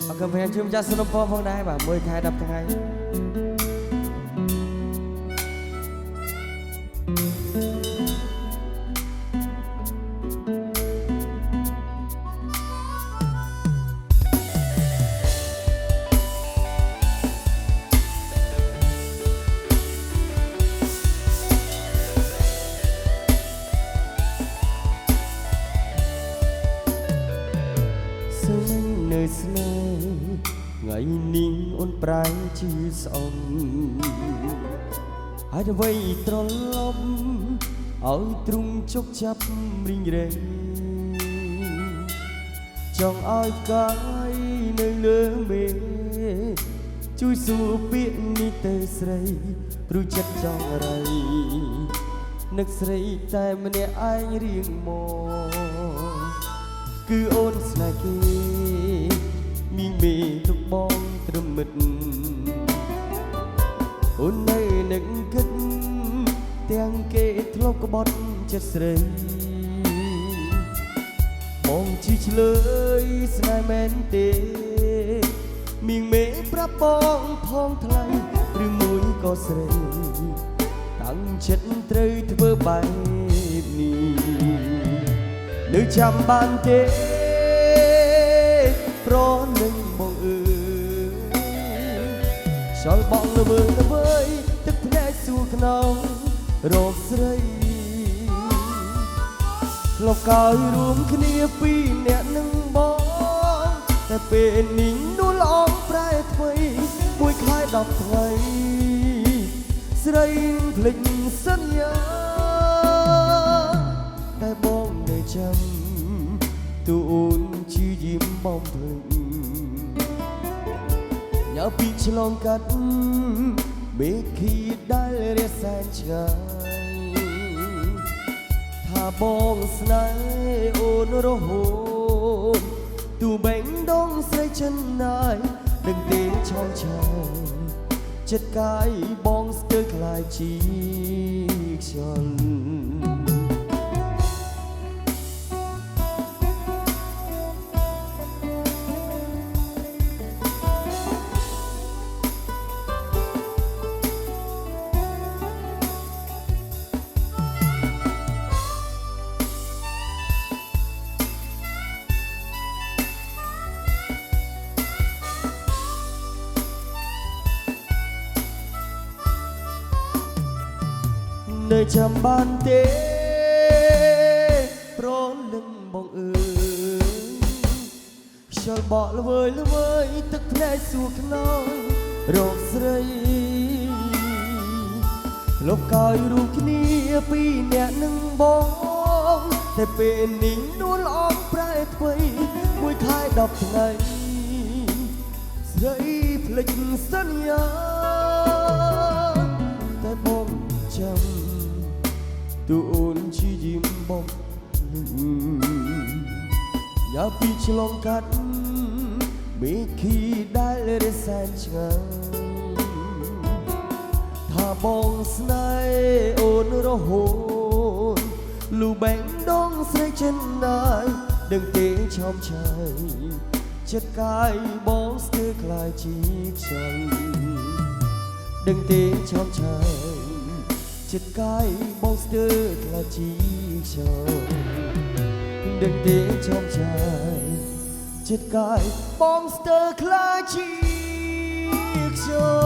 អរគុណព្រះជុំចាស់សនំពរផងដែរបាទ1ខែ10ថ្ងៃនៅស្នេហ៍ថ្ងៃនេះអូនប្រែជាស្អមហើយអ្វីត្រឡប់ឲ្យទ្រង់ជោគចាប់រីងរែងចង់ឲ្យកាយនៅលើមេជួយសួរពាក្យនេះទៅស្រីព្រោះចិត្តចង់រៃនឹកស្រីតែម្នាក់ឯងរៀងមកគឺអូនស្នេហ៍គេមីងមេទុកបងត្រឹមមិត្តអូននៅនឹងគិតទាំងគេធ្លាប់ក្បត់ចិត្តស្រីបងជីឆ្លើយស្នេហ៍មែនទេមីងមេប្រាប់បងផងថ្លៃឬមួយក៏ស្រីតាំងចិត្តត្រូវធ្វើបែបនេះនៅចាំបានទេប្រនឹងបងអើយឆ្លបងល្វើល្វើយទឹកភ្នែកសួរខ្នងរកស្រីលោកកើយរួមគ្នាពីរអ្នកនឹងបងតែពេលនេះនោះល្អប្រែថ្មីមួយខែ10ថ្ងៃស្រីភ្លេចសន្យាតែបងនៅចាំទូអូនជាយាមបងភ្លេចញ៉ាពីឆ្លងកាត់មេឃីដែលរសែនឆ្ងាយថាបងស្នេហ៍អូនរហូតទូបែងដងស្រីចិនណាយដឹងទេឆោមឆាយចិត្តកាយបងស្ទើរខ្លាយជាខ្យល់នៅចាំបានទេប្រលឹងបងអើយខ្យល់បក់ល្វើយល្វើយទឹកភ្នែកសួរខ្នងរកស្រីលោកកើយរួមគ្នាពីរអ្នកនឹងបងតែពេលនេះនួនអងប្រែថ្មីមួយខែ10ថ្ងៃស្រីភ្លេចសន្យាតែបងចាំទូអូនជាយាមបងយ៉ាពីឆ្លងកាត់មេឃីដែលរសែនឆ្ងាយថាបងស្នេហ៍អូនរហូតលូបែងដងស្រីចិនណាយដឹងទេឆោមឆាយចិត្តកាយបងស្ទើរខ្លាយជាខ្យល់ដឹងទេឆោមឆាយចិត្តកាយបងស្ទើរខ្លាចជាខ្យល់ដឹងទេឆោមឆាយចិត្តកាយបងស្ទើរខ្លាចជាខ្យល់